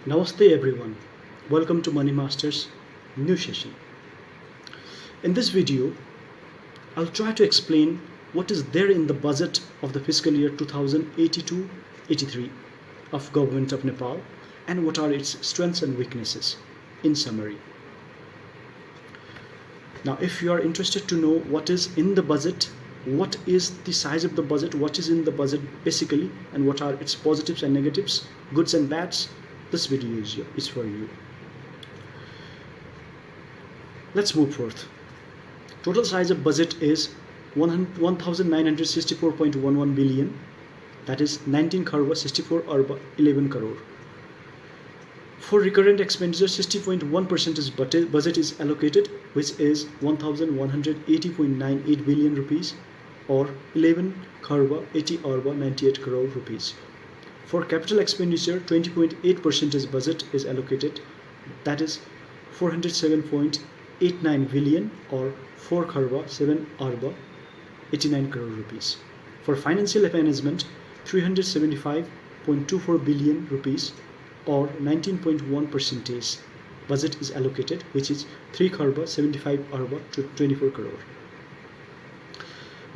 Namaste everyone, welcome to Money Masters new session. In this video, I'll try to explain what is there in the budget of the fiscal year 2082-83 of Government of Nepal and what are its strengths and weaknesses in summary. Now if you are interested to know what is in the budget, what is the size of the budget, what is in the budget basically, and what are its positives and negatives, goods and bads, this video is for you. Let's move forth. Total size of budget is 1964.11 billion, that is 19 crore 64 arba 11 crore. For recurrent expenditure, 60.1% budget is allocated, which is 1180.98 billion rupees or 11 crore 80 arba 98 crore rupees. For capital expenditure, 20.8% budget is allocated, that is 407.89 billion or 4 crore 7 arba 89 crore rupees. For financial management, 375.24 billion rupees or 19.1% budget is allocated, which is 3 crore 75 arba 24 crore.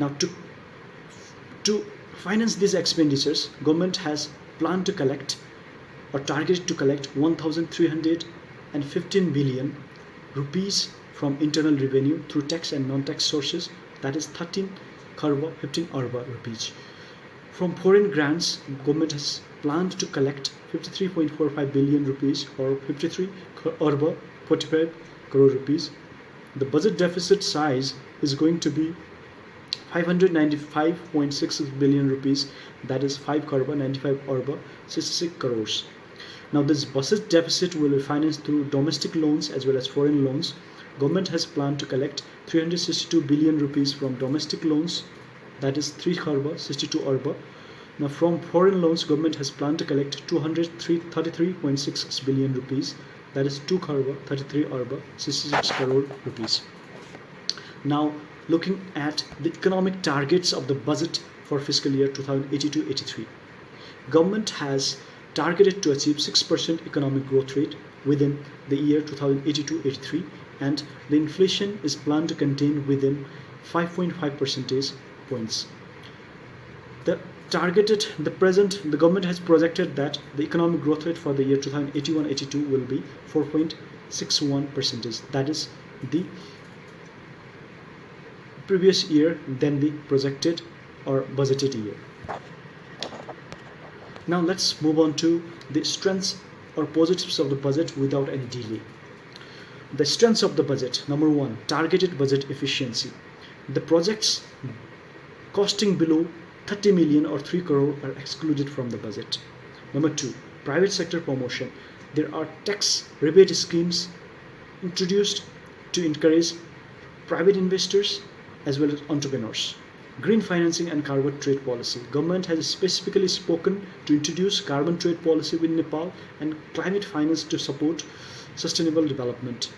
Now to finance these expenditures, government has planned to collect or targeted to collect 1,315 billion rupees from internal revenue through tax and non-tax sources, that is 13 crore 15 arba rupees. From foreign grants, government has planned to collect 53.45 billion rupees or 53 arba 45 crore rupees. The budget deficit size is going to be 595.66 billion rupees, that is 5 crore 95 arba 66 crores. Now this budget deficit will be financed through domestic loans as well as foreign loans. Government has planned to collect 362 billion rupees from domestic loans, that is 3 crore 62 arba. Now from foreign loans, government has planned to collect 233.66 billion rupees, that is 2 crore 33 arba 66 crore rupees. Now looking at the economic targets of the budget for fiscal year 2082-83. Government has targeted to achieve 6% economic growth rate within the year 2082-83 and the inflation is planned to contain within 5.5 percentage points. The government has projected that the economic growth rate for the year 2081-82 will be 4.61%, that is the previous year than the projected or budgeted year. Now let's move on to the strengths or positives of the budget without any delay. The strengths of the budget: number one, targeted budget efficiency. The projects costing below 30 million or 3 crore are excluded from the budget. Number two, private sector promotion. There are tax rebate schemes introduced to encourage private investors as well as entrepreneurs. Green financing and carbon trade policy. Government has specifically spoken to introduce carbon trade policy with Nepal and climate finance to support sustainable development.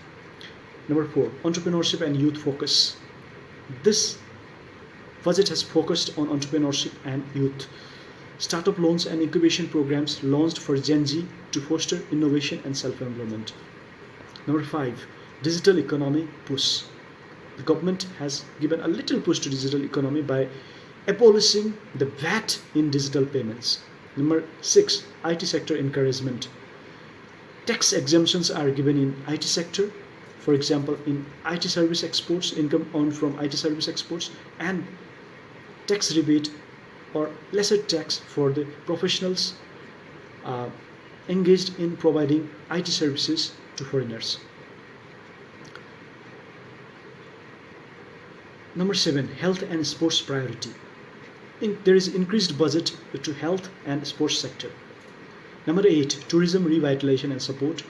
Number four, entrepreneurship and youth focus. This budget has focused on entrepreneurship and youth. Startup loans and incubation programs launched for Gen Z to foster innovation and self-employment. Number five, digital economy push. The government has given a little push to digital economy by abolishing the VAT in digital payments. Number six, IT sector encouragement. Tax exemptions are given in IT sector, for example in IT service exports, income earned from IT service exports, and tax rebate or lesser tax for the professionals engaged in providing IT services to foreigners. Number seven, health and sports priority. There is increased budget to health and sports sector. Number eight, tourism revitalization and support.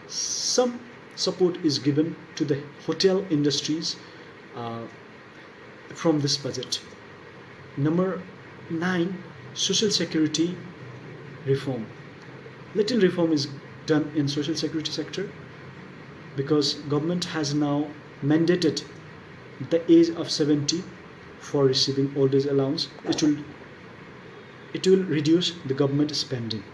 Some support is given to the hotel industries from this budget. Number nine, social security reform. Little reform is done in social security sector because government has now mandated the age of 70 for receiving old age allowance. It will reduce the government spending.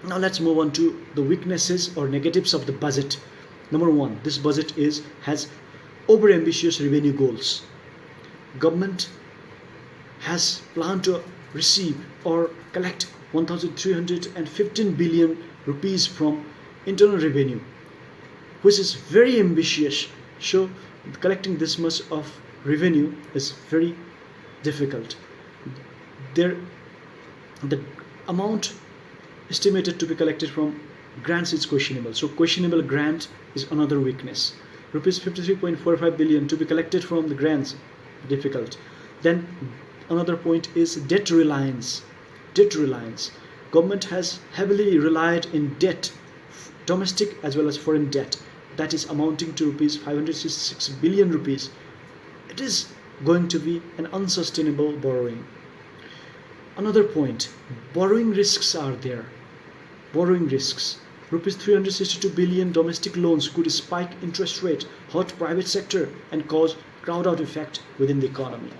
Now let's move on to the weaknesses or negatives of the budget. Number one, this budget has over-ambitious revenue goals. Government has planned to receive or collect 1,315 billion rupees from internal revenue, which is very ambitious. So collecting this much of revenue is very difficult. The amount estimated to be collected from grants is questionable. So questionable grant is another weakness. Rupees 53.45 billion to be collected from the grants, difficult. Then another point is debt reliance. Debt reliance. Government has heavily relied in debt, domestic as well as foreign debt, that is amounting to rupees 566 billion rupees. It is going to be an unsustainable borrowing. Another point, borrowing risks are there. Borrowing risks. Rupees 362 billion domestic loans could spike interest rate, hurt private sector and cause crowd out effect within the economy.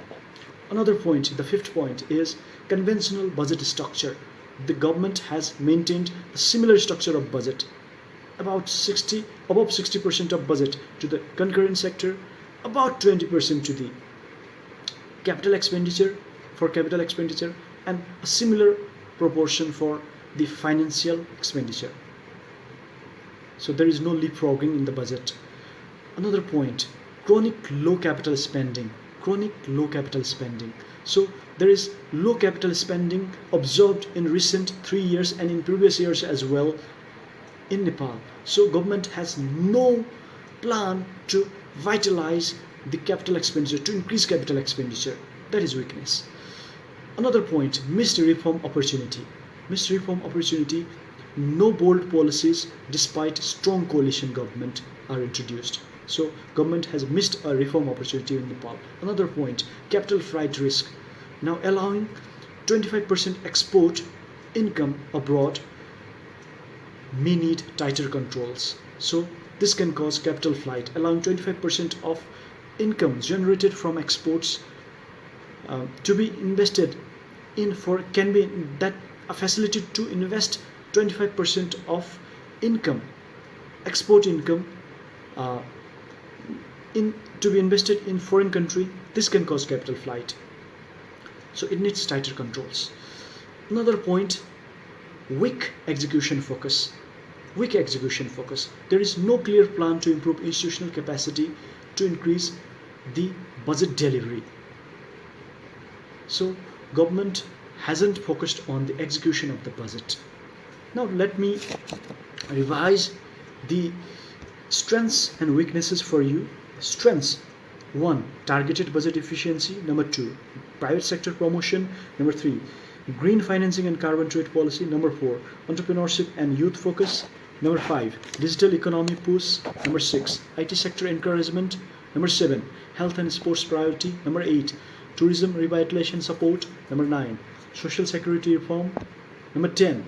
Another point, the fifth point, is conventional budget structure. The government has maintained a similar structure of budget, above 60% of budget to the concurrent sector, about 20% to the capital expenditure, and a similar proportion for the financial expenditure. So there is no leapfrogging in the budget. Another point, chronic low capital spending. So there is low capital spending observed in recent 3 years and in previous years as well in Nepal. So government has no plan to vitalize the capital expenditure, to increase capital expenditure. That is weakness. Another point, missed reform opportunity. No bold policies despite strong coalition government are introduced. So government has missed a reform opportunity in Nepal. Another point, capital flight risk. Now allowing 25% export income abroad may need tighter controls. So this can cause capital flight. Allowing 25% of income generated from exports to be invested in can be that a facility to invest 25% of income, export income, to be invested in foreign country. This can cause capital flight. So it needs tighter controls. Another point, weak execution focus. There is no clear plan to improve institutional capacity to increase the budget delivery. So government hasn't focused on the execution of the budget. Now let me revise the strengths and weaknesses for you. Strengths: 1. Targeted budget efficiency. Number 2. Private sector promotion. Number 3. Green financing and carbon trade policy. Number 4. Entrepreneurship and youth focus. Number 5. Digital economy push. Number 6. IT sector encouragement. Number 7. Health and sports priority. Number 8. Tourism revitalization support. Number 9. Social security reform. Number 10.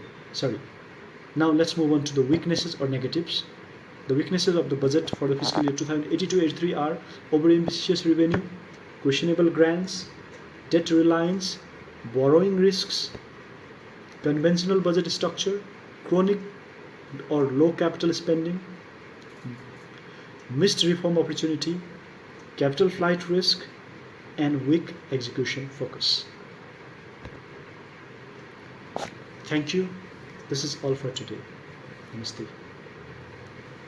Now let's move on to the weaknesses or negatives. The weaknesses of the budget for the fiscal year 2082-83 are over-ambitious revenue, questionable grants, debt reliance, borrowing risks, conventional budget structure, chronic or low capital spending, missed reform opportunity, capital flight risk, and weak execution focus. Thank you. This is all for today. Namaste.